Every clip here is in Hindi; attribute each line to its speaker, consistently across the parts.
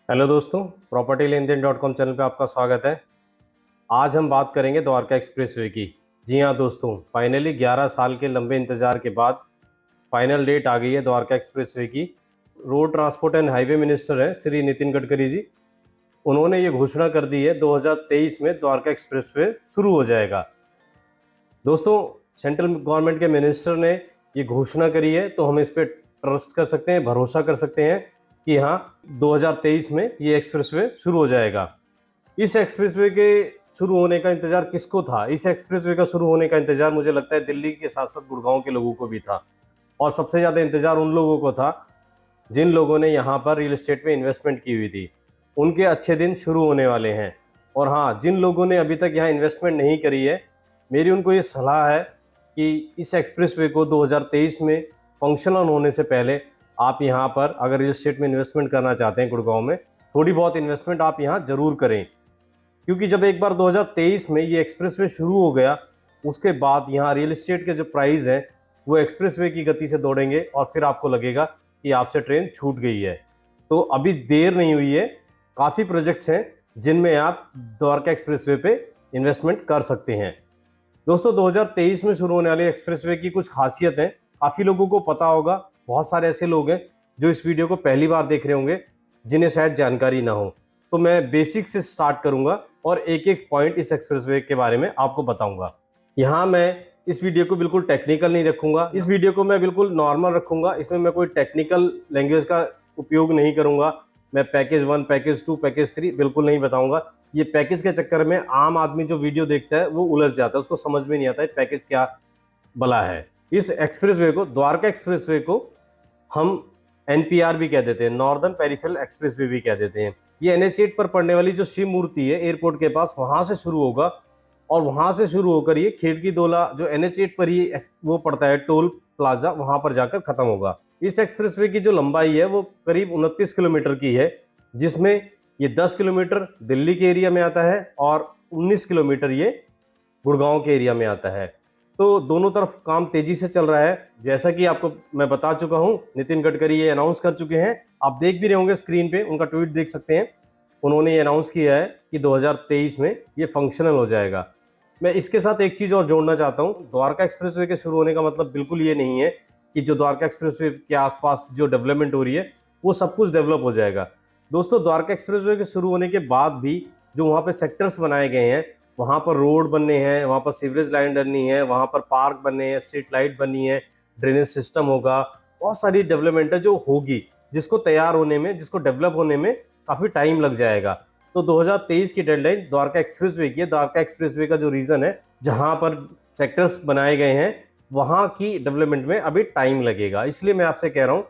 Speaker 1: हेलो दोस्तों, प्रॉपर्टी लेन देन .com चैनल पे आपका स्वागत है। आज हम बात करेंगे द्वारका एक्सप्रेसवे की। जी हाँ दोस्तों, फाइनली 11 साल के लंबे इंतजार के बाद फाइनल डेट आ गई है द्वारका एक्सप्रेसवे की। Road transport and highway minister हैं श्री नितिन गडकरी जी। उन्होंने ये घोषणा कर दी है 2023 में द्वारका एक्सप्रेसवे शुरू हो जाएगा। दोस्तों, सेंट्रल गवर्नमेंट के मिनिस्टर ने ये घोषणा करी है तो हम इस पे ट्रस्ट कर सकते हैं, भरोसा कर सकते हैं कि हाँ, 2023 में ये एक्सप्रेसवे शुरू हो जाएगा। इस एक्सप्रेसवे के शुरू होने का इंतजार किसको था? इस एक्सप्रेसवे का शुरू होने का इंतजार मुझे लगता है दिल्ली के साथ साथ गुड़गांव के लोगों को भी था। और सबसे ज्यादा इंतजार उन लोगों को था जिन लोगों ने यहाँ पर रियल एस्टेट में इन्वेस्टमेंट की हुई थी। उनके अच्छे दिन शुरू होने वाले हैं। और हाँ, जिन लोगों ने अभी तक यहाँ इन्वेस्टमेंट नहीं करी है, मेरी उनको ये सलाह है कि इस एक्सप्रेसवे को 2023 में फंक्शनल होने से पहले आप यहाँ पर अगर रियल एस्टेट में इन्वेस्टमेंट करना चाहते हैं गुड़गांव में, थोड़ी बहुत इन्वेस्टमेंट आप यहाँ जरूर करें। क्योंकि जब एक बार 2023 में ये एक्सप्रेसवे शुरू हो गया, उसके बाद यहाँ रियल एस्टेट के जो प्राइस हैं वो एक्सप्रेसवे की गति से दौड़ेंगे और फिर आपको लगेगा कि आपसे ट्रेन छूट गई है। तो अभी देर नहीं हुई है, काफ़ी प्रोजेक्ट्स हैं जिनमें आप द्वारका एक्सप्रेसवे पे इन्वेस्टमेंट कर सकते हैं। दोस्तों, 2023 में शुरू होने वाले एक्सप्रेसवे की कुछ खासियत है, काफ़ी लोगों को पता होगा। बहुत सारे ऐसे लोग हैं जो इस वीडियो को पहली बार देख रहे होंगे जिन्हें शायद जानकारी ना हो। तो मैं बेसिक से स्टार्ट करूंगा और एक एक पॉइंट इस एक्सप्रेसवे के बारे में आपको बताऊंगा। यहाँ मैं इस वीडियो को बिल्कुल टेक्निकल नहीं रखूंगा, इस वीडियो को मैं बिल्कुल नॉर्मल रखूंगा। इसमें मैं कोई टेक्निकल लैंग्वेज का उपयोग नहीं करूंगा। मैं पैकेज 1, पैकेज 2, पैकेज 3 बिल्कुल नहीं बताऊंगा। ये पैकेज के चक्कर में आम आदमी जो वीडियो देखता है वो उलझ जाता है, उसको समझ में नहीं आता है पैकेज क्या भला है। इस एक्सप्रेसवे को, द्वारका एक्सप्रेसवे को हम एनपीआर भी कह देते हैं, नॉर्दर्न पेरिफेरल एक्सप्रेसवे भी कह देते हैं। ये NH8 पर पड़ने वाली जो शिव मूर्ति है एयरपोर्ट के पास, वहां से शुरू होगा और वहां से शुरू होकर ये खिड़की दोला जो NH8 पर ही वो पड़ता है टोल प्लाजा, वहां पर जाकर खत्म होगा। इस एक्सप्रेसवे की जो लंबाई है वो करीब 29 किलोमीटर की है, जिसमें ये 10 किलोमीटर दिल्ली के एरिया में आता है और 19 किलोमीटर ये गुड़गांव के एरिया में आता है। तो दोनों तरफ काम तेजी से चल रहा है। जैसा कि आपको मैं बता चुका हूं, नितिन गडकरी ये अनाउंस कर चुके हैं। आप देख भी रहे होंगे स्क्रीन पे, उनका ट्वीट देख सकते हैं। उन्होंने ये अनाउंस किया है कि 2023 में ये फंक्शनल हो जाएगा। मैं इसके साथ एक चीज और जोड़ना चाहता हूँ। द्वारका एक्सप्रेसवे के शुरू होने का मतलब बिल्कुल ये नहीं है कि जो द्वारका एक्सप्रेसवे के आसपास जो डेवलपमेंट हो रही है वो सब कुछ डेवलप हो जाएगा। दोस्तों, द्वारका एक्सप्रेसवे के शुरू होने के बाद भी जो वहाँ पे सेक्टर्स बनाए गए हैं, वहाँ पर रोड बनने हैं, वहाँ पर सीवरेज लाइन डलनी है, वहाँ पर पार्क बनने हैं, स्ट्रीट लाइट बननी है, ड्रेनेज सिस्टम होगा, बहुत सारी डेवलपमेंट है जो होगी, जिसको तैयार होने में, जिसको डेवलप होने में काफ़ी टाइम लग जाएगा। तो 2023 की डेडलाइन द्वारका एक्सप्रेसवे की है। द्वारका एक्सप्रेसवे का जो रीज़न है, जहाँ पर सेक्टर्स बनाए गए हैं वहाँ की डेवलपमेंट में अभी टाइम लगेगा। इसलिए मैं आपसे कह रहा हूँ,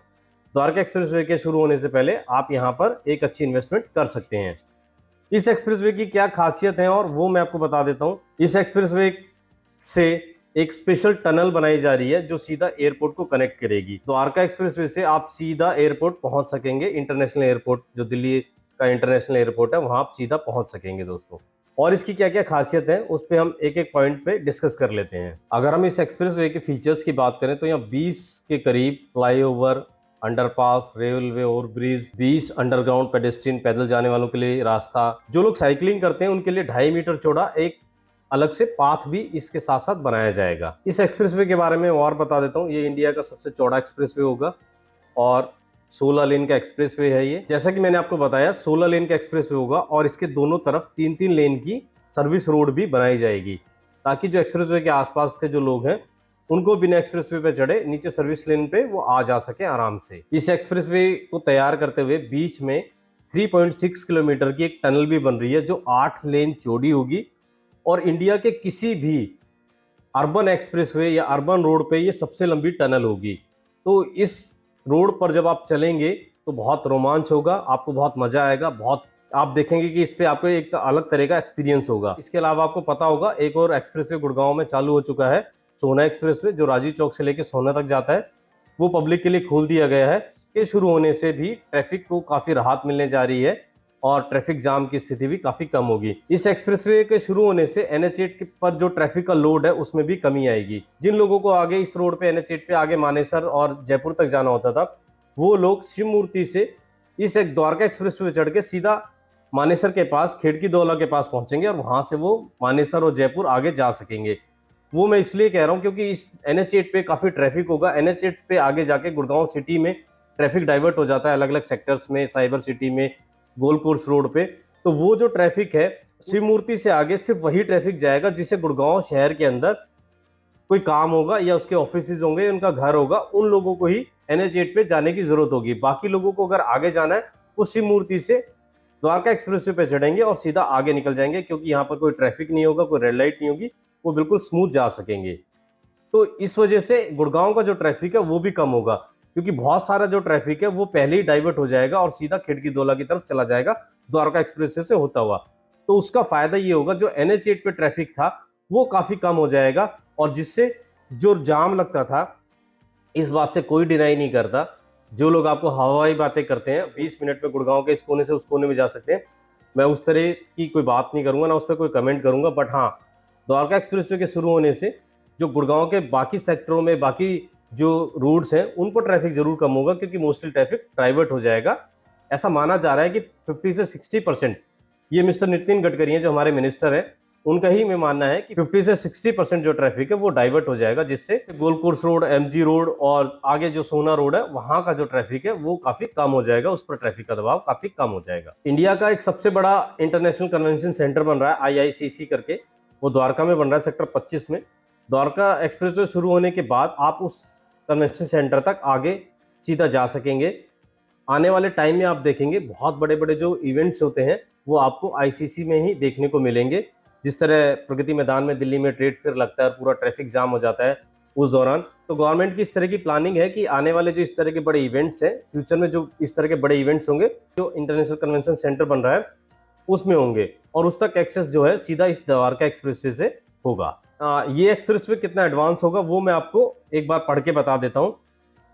Speaker 1: द्वारका एक्सप्रेसवे के शुरू होने से पहले आप यहाँ पर एक अच्छी इन्वेस्टमेंट कर सकते हैं। इस एक्सप्रेसवे की क्या खासियत है और वो मैं आपको बता देता हूं। इस एक्सप्रेसवे से एक स्पेशल टनल बनाई जा रही है जो सीधा एयरपोर्ट को कनेक्ट करेगी। द्वारका एक्सप्रेसवे से आप सीधा एयरपोर्ट पहुंच सकेंगे, इंटरनेशनल एयरपोर्ट जो दिल्ली का इंटरनेशनल एयरपोर्ट है वहां आप सीधा पहुंच सकेंगे दोस्तों। और इसकी क्या क्या खासियत है उस पर हम एक एक पॉइंट पे डिस्कस कर लेते हैं। अगर हम इस एक्सप्रेसवे के फीचर्स की बात करें तो यहाँ 20 के करीब flyover, underpass, railway overbridge, 20 underground pedestrian पैदल जाने वालों के लिए रास्ता, जो लोग साइकिलिंग करते हैं उनके लिए 2.5 मीटर चौड़ा एक अलग से पाथ भी इसके साथ साथ बनाया जाएगा। इस एक्सप्रेसवे के बारे में और बता देता हूँ, ये इंडिया का सबसे चौड़ा एक्सप्रेसवे होगा और 16 लेन का एक्सप्रेसवे है ये। जैसा कि मैंने आपको बताया, 16 लेन का एक्सप्रेसवे होगा और इसके दोनों तरफ 3-3 लेन की सर्विस रोड भी बनाई जाएगी, ताकि जो एक्सप्रेसवे के आसपास के जो लोग हैं उनको बिना एक्सप्रेसवे पे चढ़े नीचे सर्विस लेन पे वो आ जा सके आराम से। इस एक्सप्रेसवे को तैयार करते हुए बीच में 3.6 किलोमीटर की एक टनल भी बन रही है जो 8 लेन चौड़ी होगी और इंडिया के किसी भी अर्बन एक्सप्रेसवे या अर्बन रोड पे ये सबसे लंबी टनल होगी। तो इस रोड पर जब आप चलेंगे तो बहुत रोमांच होगा, आपको बहुत मजा आएगा, बहुत आप देखेंगे कि इस पे आपको एक अलग तरह का एक्सपीरियंस होगा। इसके अलावा आपको पता होगा एक और एक्सप्रेसवे गुड़गांव में चालू हो चुका है, सोना एक्सप्रेसवे, जो राजीव चौक से लेकर सोना तक जाता है। वो पब्लिक के लिए खोल दिया गया है। इसके शुरू होने से भी ट्रैफिक को काफी राहत मिलने जा रही है और ट्रैफिक जाम की स्थिति भी काफी कम होगी। इस एक्सप्रेसवे के शुरू होने से NH8 पर जो ट्रैफिक का लोड है उसमें भी कमी आएगी। जिन लोगों को आगे इस रोड पे NH8 पे आगे मानेसर और जयपुर तक जाना होता था, वो लोग शिव मूर्ति से इस एक द्वारका एक्सप्रेस वे चढ़ के सीधा मानेसर के पास खिड़की दौला के पास पहुंचेंगे और वहां से वो मानेसर और जयपुर आगे जा सकेंगे। वो मैं इसलिए कह रहा हूं क्योंकि इस NH8 पे काफी ट्रैफिक होगा। NH8 पे आगे जाके गुड़गांव सिटी में ट्रैफिक डाइवर्ट हो जाता है अलग अलग सेक्टर्स में, साइबर सिटी में, गोल कोर्स रोड पे। तो वो जो ट्रैफिक है शिव मूर्ति से आगे सिर्फ वही ट्रैफिक जाएगा जिसे गुड़गांव शहर के अंदर कोई काम होगा या उसके ऑफिस होंगे, उनका घर होगा, उन लोगों को ही NH8 पे जाने की जरूरत होगी। बाकी लोगों को अगर आगे जाना है वो शिव मूर्ति से द्वारका एक्सप्रेसवे पे चढ़ेंगे और सीधा आगे निकल जाएंगे, क्योंकि यहाँ पर कोई ट्रैफिक नहीं होगा, कोई रेड लाइट नहीं होगी, वो बिल्कुल स्मूथ जा सकेंगे। तो इस वजह से गुड़गांव का जो ट्रैफिक है वो भी कम होगा, क्योंकि बहुत सारा जो ट्रैफिक है वो पहले ही डाइवर्ट हो जाएगा और सीधा खिड़की दौला की तरफ चला जाएगा द्वारका एक्सप्रेसवे से होता हुआ। तो उसका फायदा ये होगा जो NH8 पे ट्रैफिक था वो काफी कम हो जाएगा, और जिससे जो जाम लगता था, इस बात से कोई डिनाई नहीं करता। जो लोग आपको हवाई बातें करते हैं 20 मिनट में गुड़गांव के इस कोने से उस कोने में जा सकते हैं, मैं उस तरह की कोई बात नहीं करूंगा, ना उस पर कोई कमेंट करूंगा। बट हाँ, द्वारका एक्सप्रेसवे के शुरू होने से जो गुड़गांव के बाकी सेक्टरों में बाकी जो रूट्स हैं उन पर ट्रैफिक जरूर कम होगा, क्योंकि मोस्टली ट्रैफिक डाइवर्ट हो जाएगा। ऐसा माना जा रहा है कि 50 से 60%, ये मिस्टर नितिन गडकरी हैं जो हमारे मिनिस्टर हैं, उनका ही में मानना है कि 50 से 60% जो ट्रैफिक है वो डाइवर्ट हो जाएगा, जिससे गोल कोर्स रोड, MG रोड और आगे जो सोना रोड है वहां का जो ट्रैफिक है वो काफी कम हो जाएगा, उस पर ट्रैफिक का दबाव काफी कम हो जाएगा। इंडिया का एक सबसे बड़ा इंटरनेशनल कन्वेंशन सेंटर बन रहा है IICC करके, वो द्वारका में बन रहा है सेक्टर 25 में। द्वारका एक्सप्रेसवे शुरू होने के बाद आप उस कन्वेंशन सेंटर तक आगे सीधा जा सकेंगे। आने वाले टाइम में आप देखेंगे बहुत बड़े बड़े जो इवेंट्स होते हैं वो आपको ICC में ही देखने को मिलेंगे। जिस तरह प्रगति मैदान में दिल्ली में ट्रेड फेयर लगता है, पूरा ट्रैफिक जाम हो जाता है उस दौरान। तो गवर्नमेंट की इस तरह की प्लानिंग है कि आने वाले जो इस तरह के बड़े इवेंट्स हैं, फ्यूचर में जो इस तरह के बड़े इवेंट्स होंगे, जो इंटरनेशनल कन्वेंशन सेंटर बन रहा है उसमें होंगे, और उस तक एक्सेस जो है सीधा इस द्वारका एक्सप्रेसवे से होगा। ये एक्सप्रेसवे कितना एडवांस होगा वो मैं आपको एक बार पढ़ के बता देता हूँ।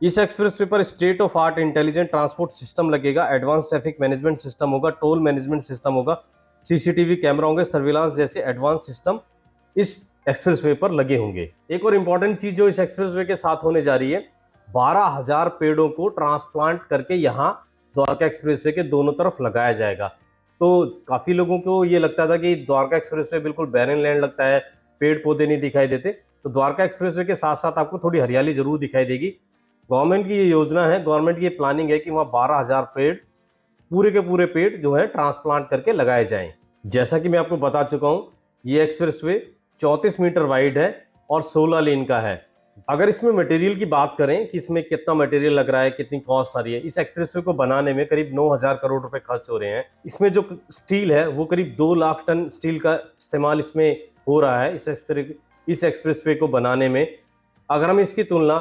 Speaker 1: इस एक्सप्रेसवे पर state of art intelligent transport system लगेगा, एडवांस ट्रैफिक मैनेजमेंट सिस्टम होगा, टोल मैनेजमेंट सिस्टम होगा, CCTV कैमरा होंगे, सर्विलांस जैसे एडवांस सिस्टम इस एक्सप्रेसवे पर लगे होंगे। एक और इंपॉर्टेंट चीज जो इस एक्सप्रेसवे के साथ होने जा रही है, 12,000 पेड़ों को ट्रांसप्लांट करके यहाँ द्वारका एक्सप्रेसवे के दोनों तरफ लगाया जाएगा। तो काफी लोगों को ये लगता था कि द्वारका एक्सप्रेसवे बिल्कुल बैरन लैंड लगता है, पेड़ पौधे नहीं दिखाई देते। तो द्वारका एक्सप्रेसवे के साथ साथ आपको थोड़ी हरियाली जरूर दिखाई देगी। गवर्नमेंट की ये योजना है, गवर्नमेंट की ये प्लानिंग है कि वहाँ 12,000 पेड़, पूरे के पूरे पेड़ जो है ट्रांसप्लांट करके लगाए जाएं। जैसा कि मैं आपको बता चुका हूं, ये एक्सप्रेसवे 34 मीटर वाइड है और 16 लेन का है। अगर इसमें मटेरियल की बात करें कि इसमें कितना मटेरियल लग रहा है, कितनी कॉस्ट आ रही है, इस एक्सप्रेसवे को बनाने में करीब 9,000 करोड़ रुपए खर्च हो रहे हैं। इसमें जो स्टील है वो करीब 2 लाख टन स्टील का इस्तेमाल इसमें हो रहा है इस एक्सप्रेसवे को बनाने में। अगर हम इसकी तुलना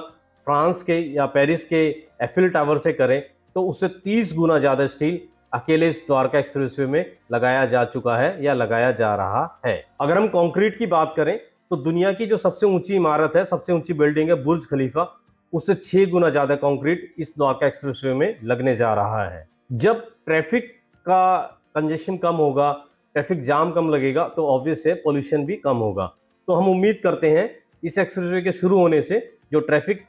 Speaker 1: फ्रांस के या पेरिस के एफिल टावर से करें तो उससे 30 गुना ज्यादा स्टील अकेले इस द्वारका एक्सप्रेसवे में लगाया जा चुका है या लगाया जा रहा है। अगर हम कंक्रीट की बात करें तो दुनिया की जो सबसे ऊंची इमारत है, सबसे ऊंची बिल्डिंग है बुर्ज खलीफा, उससे 6 गुना ज्यादा कंक्रीट इस द्वारका एक्सप्रेसवे में लगने जा रहा है। जब ट्रैफिक का कंजेशन कम होगा, ट्रैफिक जाम कम लगेगा, तो ऑब्वियस है पोल्यूशन भी कम होगा। तो हम उम्मीद करते हैं इस एक्सप्रेसवे के शुरू होने से जो ट्रैफिक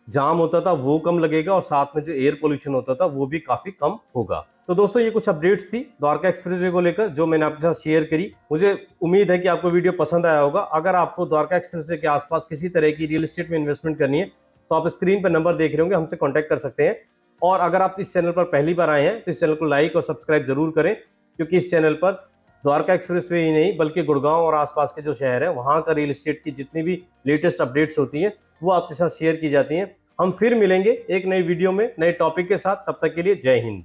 Speaker 1: जाम होता था वो कम लगेगा और साथ में जो एयर पोल्यूशन होता था वो भी काफी कम होगा। तो दोस्तों ये कुछ अपडेट्स थी द्वारका एक्सप्रेसवे को लेकर जो मैंने आपके साथ शेयर करी। मुझे उम्मीद है कि आपको वीडियो पसंद आया होगा। अगर आपको द्वारका एक्सप्रेसवे के आसपास किसी तरह की रियल एस्टेट में इन्वेस्टमेंट करनी है तो आप स्क्रीन पर नंबर देख रहे होंगे, हमसे कॉन्टैक्ट कर सकते हैं। और अगर आप इस चैनल पर पहली बार आए हैं तो इस चैनल को लाइक और सब्सक्राइब जरूर करें, क्योंकि इस चैनल पर द्वारका एक्सप्रेसवे ही नहीं बल्कि गुड़गांव और आसपास के जो शहर है वहां का रियल एस्टेट की जितनी भी लेटेस्ट अपडेट्स होती हैं वो आपके साथ शेयर की जाती हैं। हम फिर मिलेंगे एक नई वीडियो में नए टॉपिक के साथ, तब तक के लिए जय हिंद।